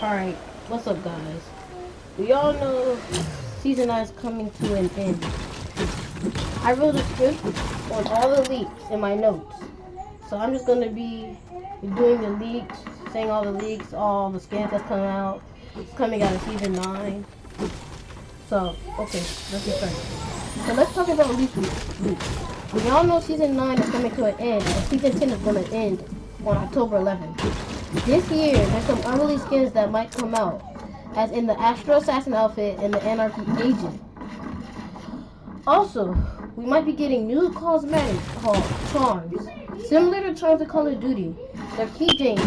Alright, what's up guys? We all know season 9 is coming to an end. I wrote a script on all the leaks in my notes. So I'm just gonna be doing the leaks, saying all the leaks, all the scans that's coming out. It's coming out of season 9. So, okay, let's get started. So let's talk about leaks. We all know season 9 is coming to an end, and season 10 is gonna end on October 11th. This year, there's some early skins that might come out, as in the Astro Assassin outfit and the Anarchy Agent. Also, we might be getting new cosmetic called charms, similar to charms of Call of Duty. They're keychains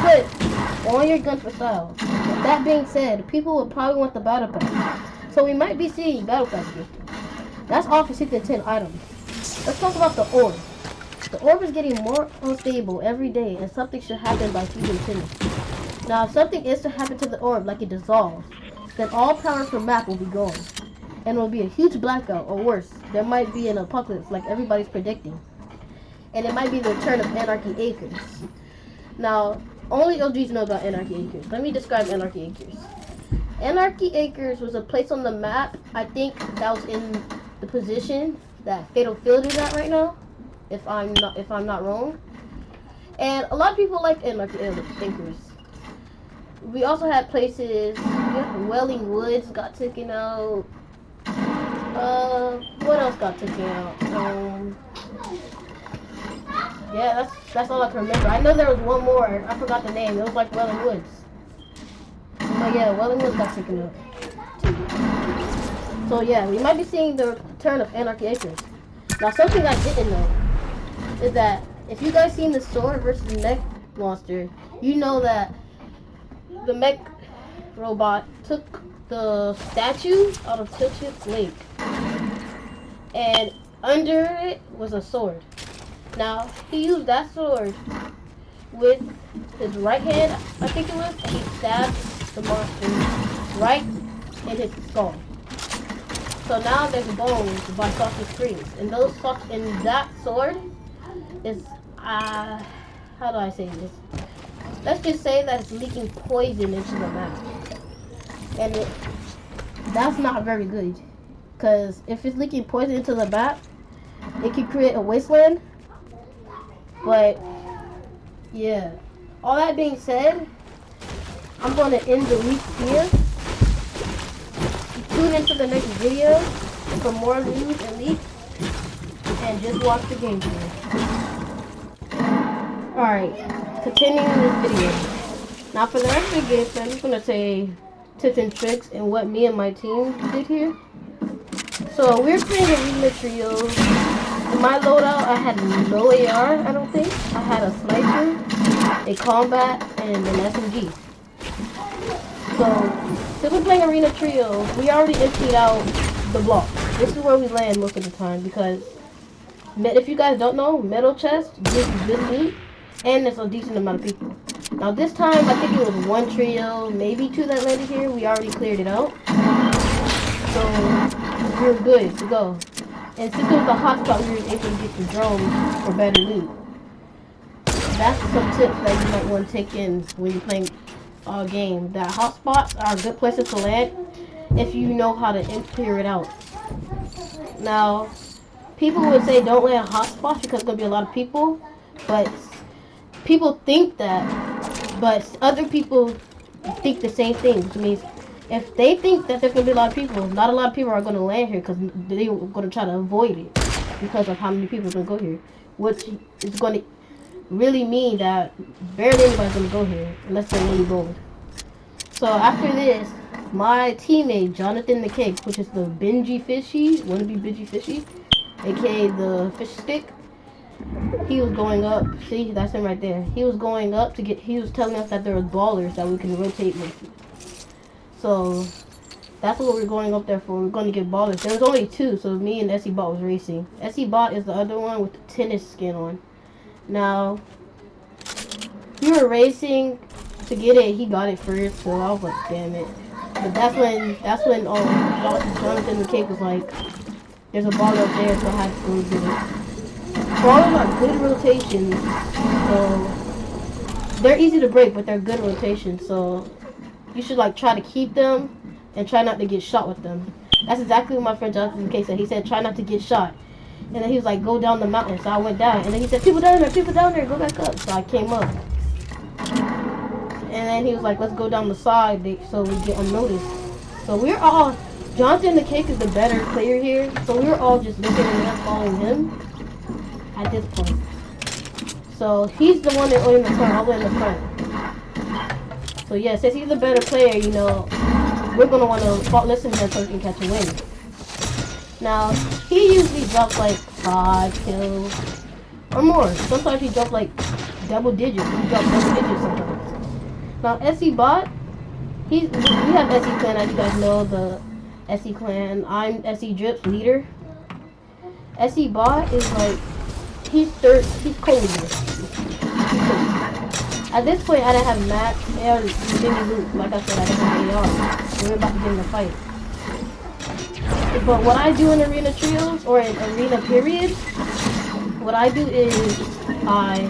put on your gun for style. With that being said, people will probably want the battle pass, so we might be seeing battle pass gifting. That's all for season 10 items. Let's talk about the orb. The orb is getting more unstable every day, and something should happen by season 10. Now, if something is to happen to the orb, like it dissolves, then all power from map will be gone. And it will be a huge blackout, or worse, there might be an apocalypse like everybody's predicting. And it might be the return of Anarchy Acres. Now, only OGs know about Anarchy Acres. Let me describe Anarchy Acres. Anarchy Acres was a place on the map, I think that was in the position that Fatal Field is at right now, if I'm not wrong. And a lot of people like Anarchy Acres. We also had places, Welling Woods got taken out. What else got taken out? Yeah, that's all I can remember. I know there was one more. I forgot the name. It was like Welling Woods. But yeah, Welling Woods got taken out too. So yeah, we might be seeing the return of Anarchy Acres. Now, something I didn't know is that if you guys seen the sword versus the mech monster, you know that the mech robot took the statue out of Tilted Lake, and under it was a sword. Now, he used that sword with his right hand, I think it was, and he stabbed the monster right in his skull. So now there's bones by Salty Springs, and that sword is, how do I say this? Let's just say that it's leaking poison into the map. And that's not very good. Because if it's leaking poison into the map, it could create a wasteland. But, yeah. All that being said, I'm going to end the leaks here. Tune into the next video for more news and leaks. And just watch the gameplay. Alright, continuing this video. Now for the rest of the gameplay, I'm just going to say tips and tricks and what me and my team did here. So we're playing arena trios. In my loadout, I had no AR, I don't think. I had a sniper, a combat, and an SMG. So, since we're playing arena trio, we already emptied out the block. This is where we land most of the time because, if you guys don't know, metal chest gives you good loot, and there's a decent amount of people. Now this time, I think it was one trio, maybe two that landed here. We already cleared it out. So, we're good to go. And since it was a hotspot, we were able to get the drone for better loot. That's some tips that you might want to take in when you're playing a game. That hotspots are good places to land if you know how to clear it out. Now, people would say don't land hotspots because there's going to be a lot of people, but people think that, but other people think the same thing, which means if they think that there's going to be a lot of people, not a lot of people are going to land here because they're going to try to avoid it because of how many people are going to go here, which is going to really mean that barely anybody's going to go here unless they're really bold. So after this, my teammate Jonathan the Cake, which is the Benji Fishy, wannabe Benji Fishy, aka the fish stick, he was going up. See, that's him right there. He was going up to get. He was telling us that there were ballers that we can rotate with. So that's what we're going up there for. We're going to get ballers. There was only two, so me and SE Bot was racing. SE Bot is the other one with the tennis skin on. Now, we were racing to get it. He got it first, so I was like, damn it. But that's when Jonathan the Cake was like, There's a baller up there, so I had to go get it. Ballers are good rotations, so they're easy to break, but they're good rotations. So you should like try to keep them and try not to get shot with them. That's exactly what my friend Jonathan K said. He said try not to get shot. And then he was like, go down the mountain. So I went down. And then he said, people down there, go back up. So I came up. And then he was like, let's go down the side so we get unnoticed. So we're all, Jonathan the Cake is the better player here. So we were all just listening and following him at this point. So he's the one that in the front, all the way in the front. So yeah, since he's the better player, you know, we're going to want to listen to him so we can catch a win. Now, he usually drops like 5 kills or more. Sometimes he drops like double digits. He drops double digits sometimes. Now, SC Bot, we have SC Clan, as you guys know, the SC Clan. I'm SC Drip's leader. SC Bot is like, he's cold. At this point, I didn't have max or mini loot. Like I said, I didn't have AR. We were about to get in the fight. But what I do in arena trios or in arena period, what I do is I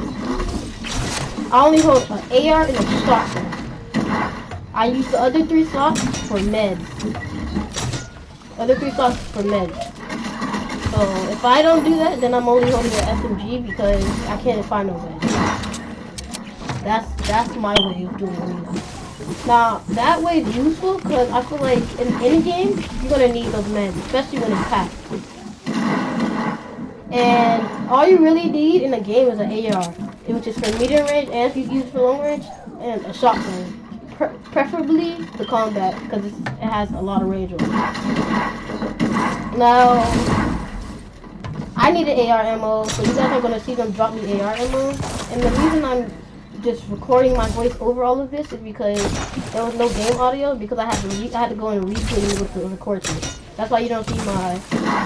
only hold an AR and a shotgun. I use the other 3 slots for meds. So if I don't do that, then I'm only holding an SMG because I can't find no meds. That's my way of doing arena. Now, that way is useful because I feel like in any game, you're going to need those meds, especially when it's packed. And all you really need in a game is an AR, which is for medium range, and if you use for long range, and a shotgun. Preferably the combat because it has a lot of range on it. Now, I need an AR ammo, so you guys are going to see them drop me AR ammo. And the reason I'm just recording my voice over all of this is because there was no game audio because I had to go and replay with the record thing. That's why you don't see my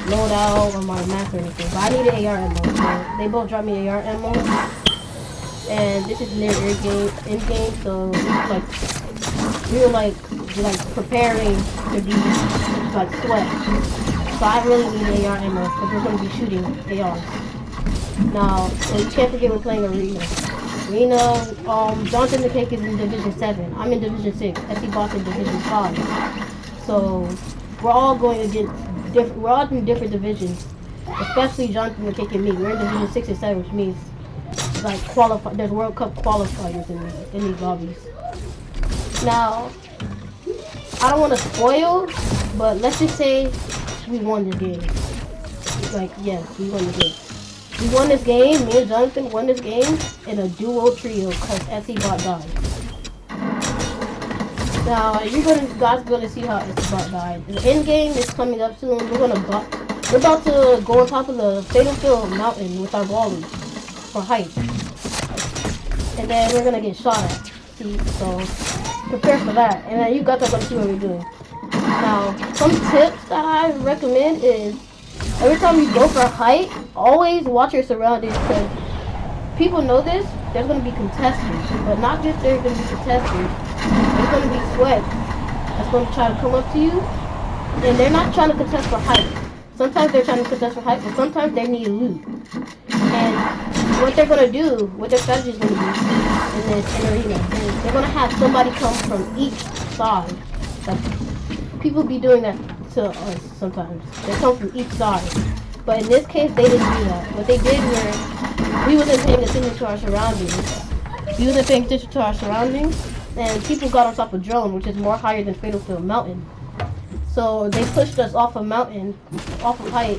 loadout or my map or anything. But I need an AR ammo, so they both dropped me AR ammo. And this is near in game, so we were like preparing to be like sweat. So I really need AR ammo because we're going to be shooting ARs. Now, so you can't forget we're playing arena. Jonathan the Cake is in Division 7. I'm in Division 6. SC Boss in Division 5. So we're all going against we're all in different divisions. Especially Jonathan the Cake and me. We're in Division 6 and 7, which means like there's World Cup qualifiers in these lobbies. Now, I don't want to spoil, but let's just say we won this game. Like, yes, we won the game. We won this game, me and Jonathan won this game in a duo trio because SC Bot died. Now, guys gonna see how SC Bot died. The end game is coming up soon. We're about to go on top of the Fatal Field mountain with our ballers for height. And then we're gonna get shot at. See, so prepare for that. And then you guys are gonna see what we're doing. Now, some tips that I recommend is every time you go for a height, always watch your surroundings because people know this. There's going to be contestants, but not just there's going to be contestants. There's going to be sweat that's going to try to come up to you, and they're not trying to contest for height. Sometimes they're trying to contest for height, but sometimes they need loot. And what they're going to do, what their strategy is going to be in this arena, is they're going to have somebody come from each side. Like, people be doing that to us sometimes. They come from each side. But in this case, they didn't do that. What they did was, we wasn't paying attention to our surroundings. And people got on top of Drone, which is more higher than Fatal Field Mountain. So they pushed us off a mountain, off of height,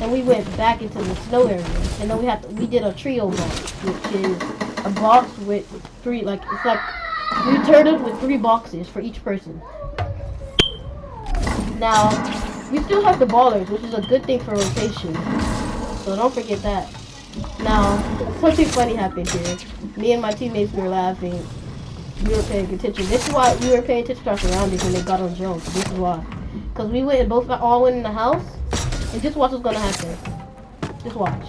and we went back into the snow area. And then we did a trio box, which is a box with 3, we turned it with 3 boxes for each person. Now, we still have the ballers, which is a good thing for rotation. So don't forget that. Now, something funny happened here. Me and my teammates were laughing. We were paying attention. This is why we were paying attention to our surroundings when they got on drones. This is why. Because we all went in the house. And just watch what's going to happen. Just watch.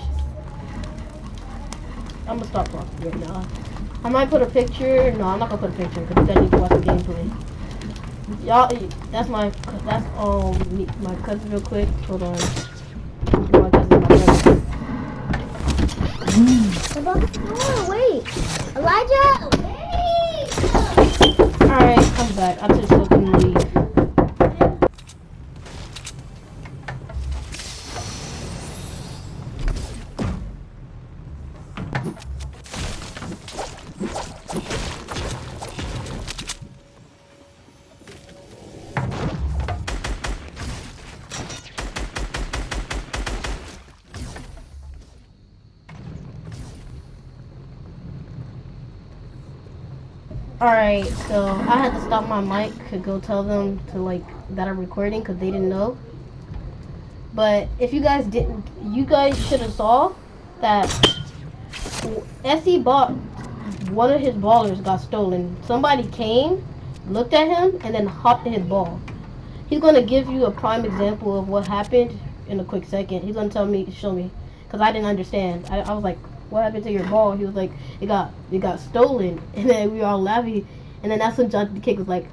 I'm going to stop talking right now. I might put a picture. No, I'm not going to put a picture because you guys need to watch the gameplay. Y'all, that's my cousin real quick. Hold on. is my brother. Oh, wait. Elijah, wait. Alright, I'm back. I just couldn't leave. Alright, so I had to stop my mic to go tell them to like that I'm recording because they didn't know. But if you guys didn't, you guys should have saw that SE bought one of his ballers got stolen. Somebody came, looked at him, and then hopped in his ball. He's gonna give you a prime example of what happened in a quick second. He's gonna show me, because I didn't understand. I was like, what happened to your ball? He was like, it got stolen, and then we were all laughing, and then that's when John the Kid was like,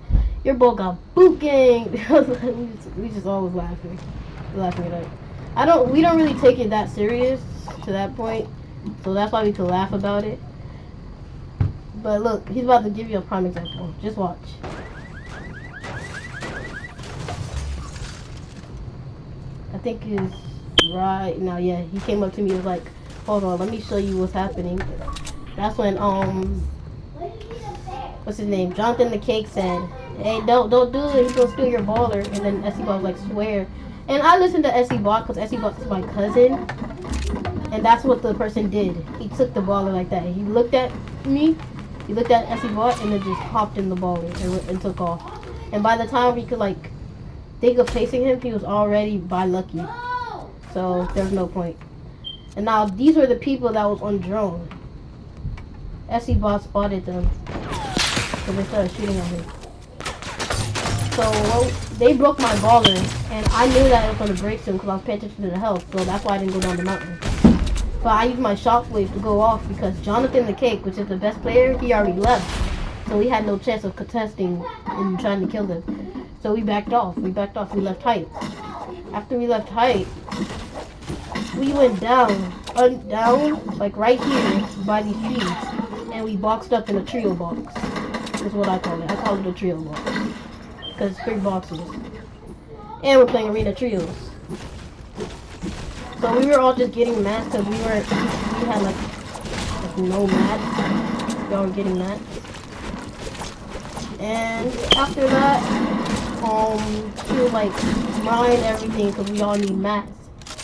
your ball got boot ganged. we just always laughing it up. We don't really take it that serious to that point, so that's why we could laugh about it. But look, he's about to give you a prime example. Just watch. I think he's right now. Yeah, he came up to me and was like, hold on, let me show you what's happening. That's when what's his name, Jonathan the Cake said, hey, don't do it, he's gonna steal your baller. And then SE Bot was like, swear. And I listened to SE Bot because SE Bot is my cousin, and that's what the person did. He took the baller like that. He looked at me, he looked at SE Bot, and then just hopped in the baller and took off. And by the time we could like think of facing him, he was already by Lucky. So there's no point. And now these were the people that was on drone. SE Bot spotted them, so they started shooting at him. So they broke my baller, and I knew that it was going to break soon because I was paying attention to the health, so that's why I didn't go down the mountain. But I used my shockwave to go off because Jonathan the Cake, which is the best player, he already left. So we had no chance of contesting and trying to kill them. So we backed off. We left height. After we left height, we went down, like right here by these trees, and we boxed up in a trio box. That's what I call it. I call it a trio box. Because it's 3 boxes. And we're playing arena trios. So we were all just getting mad because we had like no mats. Y'all were getting mats. And after that, he was like mine everything because we all need mats.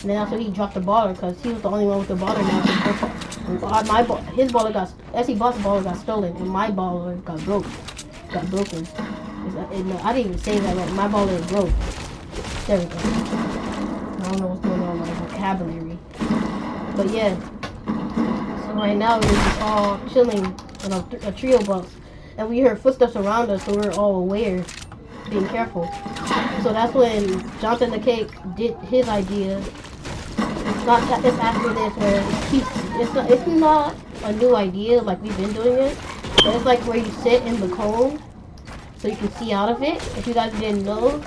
And then that's when he dropped the baller because he was the only one with the baller now. His baller got, SE Boss baller got stolen, and my baller got broken. I didn't even say that right. My baller is broke. There we go. I don't know what's going on with my vocabulary. But yeah. So right now we're just all chilling in a trio box. And we heard footsteps around us, so we're all aware, being careful. So that's when Jonathan the Cake did his idea. It's after this where it's not a new idea like we've been doing it. But it's like where you sit in the cone so you can see out of it. If you guys didn't know,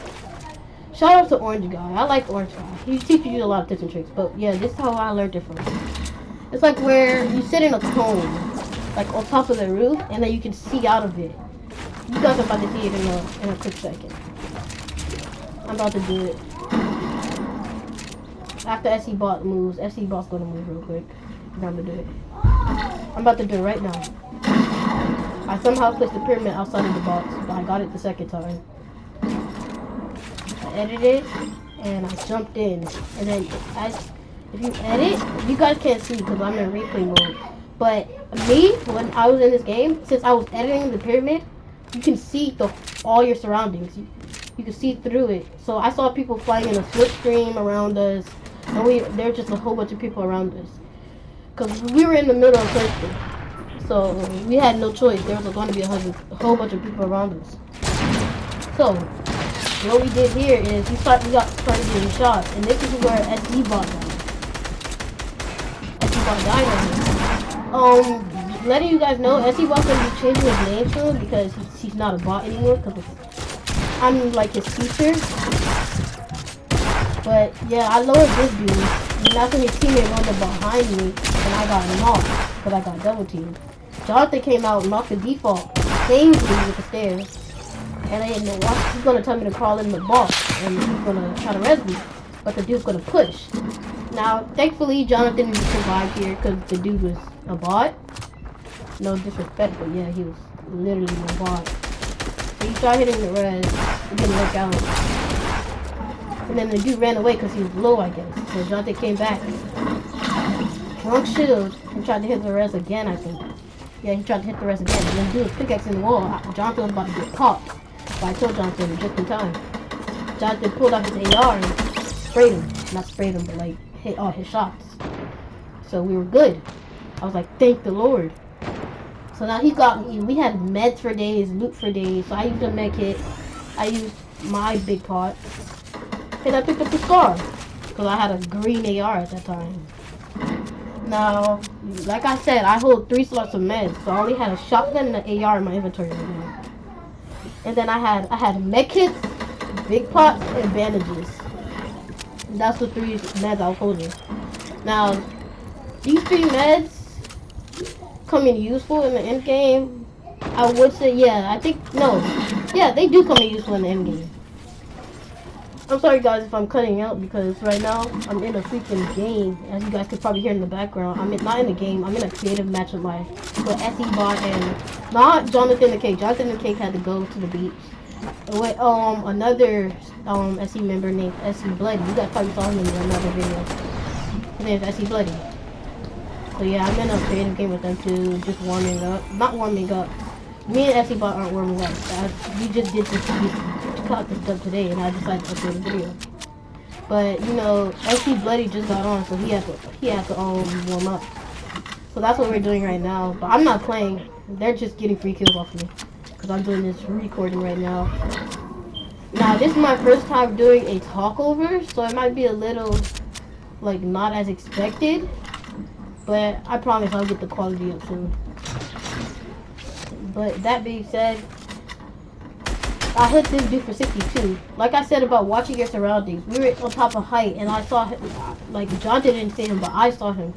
shout out to Orange Guy. I like Orange Guy. He teaches you a lot of tips and tricks. But yeah, this is how I learned it from. It's like where you sit in a cone, like on top of the roof, and then you can see out of it. You guys are about to see it in a quick second. I'm about to do it. After SE Bot moves, SE Bot's gonna move real quick. I'm gonna do it. I'm about to do it right now. I somehow placed the pyramid outside of the box, but I got it the second time. I edited, and I jumped in. And then, if you edit, you guys can't see because I'm in replay mode. But me, when I was in this game, since I was editing the pyramid, you can see all your surroundings. You can see through it. So I saw people flying in a slipstream around us, and there were just a whole bunch of people around us. Because we were in the middle of Thursday. So we had no choice. There was going to be a whole bunch of people around us. So what we did here is we started getting shots, and this is where SE Bot died. SE Bot died. Letting you guys know, SE Bot's gonna be changing his name soon because he's not a bot anymore. Because I'm like his teacher. But yeah, I lowered this dude. And that's when his teammate run up behind me and I got knocked because I got double teamed. Jonathan came out, knocked the default, saved me with the stairs. And I didn't know what he's gonna tell me to crawl in the box and he's gonna try to res me. But the dude's gonna push. Now, thankfully, Jonathan didn't survive here because the dude was a bot. No disrespect, but yeah, he was literally a bot. So he tried hitting the res. It didn't work out. And then the dude ran away because he was low, I guess. So Jonathan came back. Drunk shield and tried to hit the res again, I think. Yeah, he tried to hit the res again. And then dude was pickaxe in the wall. Jonathan was about to get popped. But I told Jonathan just in time. Jonathan pulled out his AR and sprayed him. Not sprayed him, but like hit all his shots. So we were good. I was like, thank the Lord. So now he got me. We had meds for days, loot for days. So I used a med kit. I used my big pot. And I picked up the scar. Because I had a green AR at that time. Now, like I said, I hold 3 slots of meds. So I only had a shotgun and an AR in my inventory right now. And then I had med kits, big pots, and bandages. That's the 3 meds I was holding. Now, these 3 meds come in useful in the end game. I would say, yeah, I think, no. Yeah, they do come in useful in the end game. I'm sorry guys if I'm cutting out because right now I'm in a freaking game. As you guys could probably hear in the background. Not in the game, I'm in a creative match with SE Bot and not Jonathan the Cake. Jonathan the Cake had to go to the beach. With another SE member named SE Bloody. You guys probably saw him in another video. His name is SE Bloody. So yeah, I'm in a creative game with them too, just warming up. Not warming up. Me and SE Bot aren't warming up. We just did this. Caught this stuff today and I decided to upload a video. But you know, SC Bloody just got on, so he had to warm up. So that's what we're doing right now. But I'm not playing. They're just getting free kills off me because I'm doing this recording right now. Now this is my first time doing a talkover, so it might be a little like not as expected. But I promise I'll get the quality up soon. But that being said, I hit this dude for 62. Like I said about watching your surroundings, we were on top of height and I saw him, like Jonathan didn't see him, but I saw him.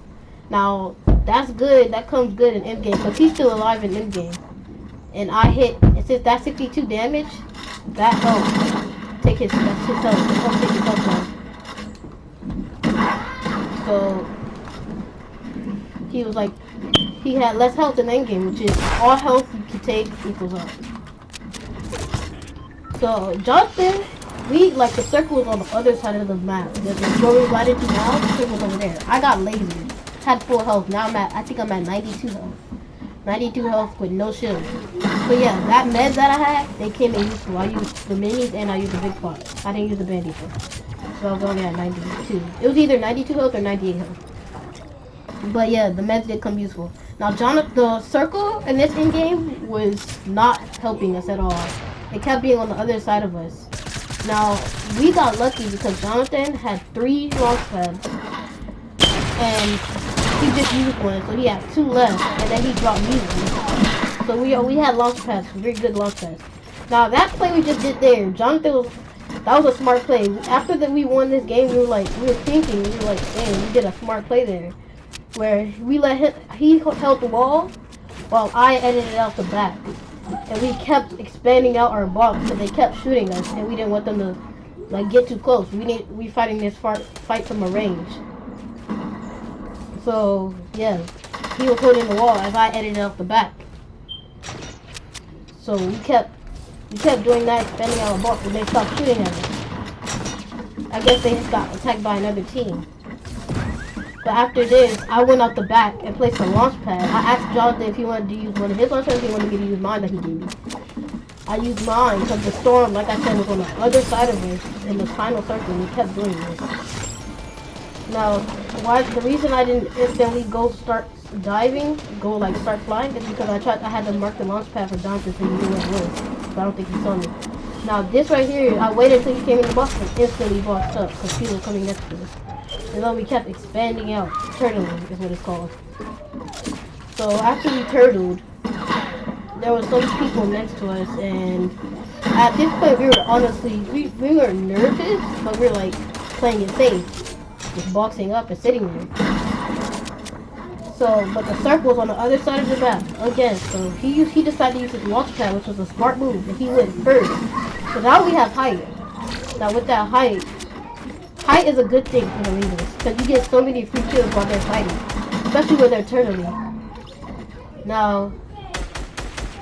Now, that's good, that comes good in endgame, because he's still alive in endgame. And I hit, it says that 62 damage, that helps take his health, it helps take his health down. So, he was like, he had less health in endgame, which is all health you can take equals up. So, Jonathan, the circle was on the other side of the map. There's a where we lighted to now, the circle was over there. I got lazy, had full health. Now I think I'm at 92 health. 92 health with no shield. But yeah, that meds that I had, they came in useful. I used the minis and I used the big pot. I didn't use the bandage. So I was only at 92. It was either 92 health or 98 health. But yeah, the meds did come useful. Now, the circle in this in-game was not helping us at all. It kept being on the other side of us. Now, we got lucky because Jonathan had 3 launch pads. And he just used one, so he had 2 left. And then he dropped me one. So we had launch pads, very good launch pads. Now, that play we just did there, that was a smart play. After we won this game, we were thinking, dang, we did a smart play there. Where we he held the wall, while I edited out the back. And we kept expanding out our box, and they kept shooting us, and we didn't want them to get too close. We fighting this fight from a range. So yeah, he was holding the wall as I edited out the back. So we kept doing that, expanding out our box, and they stopped shooting at us. I guess they just got attacked by another team. But after this, I went out the back and placed a launch pad. I asked Jonathan if he wanted to use one of his launch pads, if he wanted me to use mine that he gave me. I used mine because the storm, like I said, was on the other side of us in the final circle, and we kept doing this. Now, the reason I didn't instantly start flying is because I had to mark the launch pad for Jonathan so he knew where it was. So I don't think he saw me. Now, this right here, I waited until he came in the box and instantly boxed up because people were coming next to us. And then we kept expanding out. Turtling is what it's called. So after we turtled, there was some people next to us, and at this point we were honestly, we were nervous, but we were like, playing it safe, just boxing up and sitting there. So, but the circle was on the other side of the map again. So he decided to use his launch pad, which was a smart move, and he went first. So now we have height. Now with that height is a good thing for the leaders because you get so many free kills while they're fighting, especially when they're turtling. Now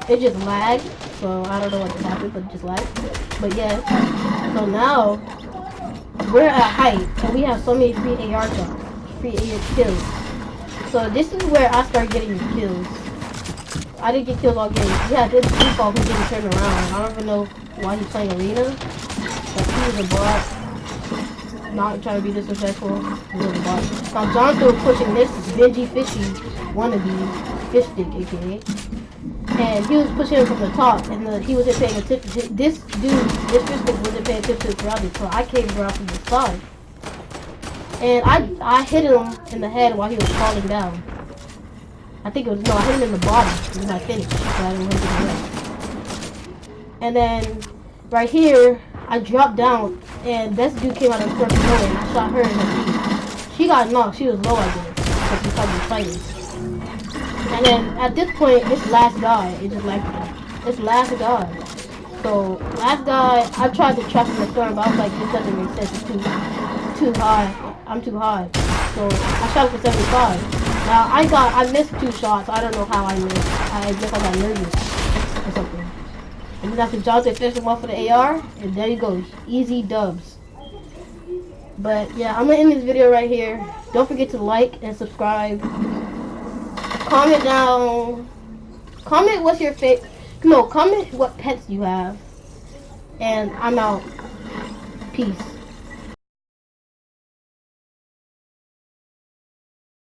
it just lagged, so I don't know what happened, but it just lagged. But yeah, so now we're at height, and we have so many free AR shots, free AR kills. So this is where I started getting kills. I didn't get kills all game. We had this default who didn't turn around. I don't even know why he's playing arena, but he was a bot. Not trying to be disrespectful. He was a bot. Now Jonathan was pushing this Benji Fishy wannabe fish stick, aka. And he was pushing him from the top, and he wasn't paying attention. This dude, this fish stick wasn't paying attention to the surroundings, so I came around from the side. And I hit him in the head while he was falling down. I think it was, no, I hit him in the body with my finish, so I didn't hit him in the head. And then, right here, I dropped down, and this dude came out of the first nowhere, and I shot her in her feet. She got knocked, she was low, I guess, because we started fighting. And then, at this point, this last guy, it just like, this last guy. So, last guy, I tried to trap him in the storm, but I was like, this doesn't make sense, it's too high. I'm too high. So I shot for 75. Now I missed 2 shots. I don't know how I missed. I guess I got nervous or something. And then after Jonathan finished him off for the AR, and there you go. Easy dubs. But yeah, I'm gonna end this video right here. Don't forget to like and subscribe. Comment down. Comment what's your favorite. No, comment what pets you have. And I'm out. Peace.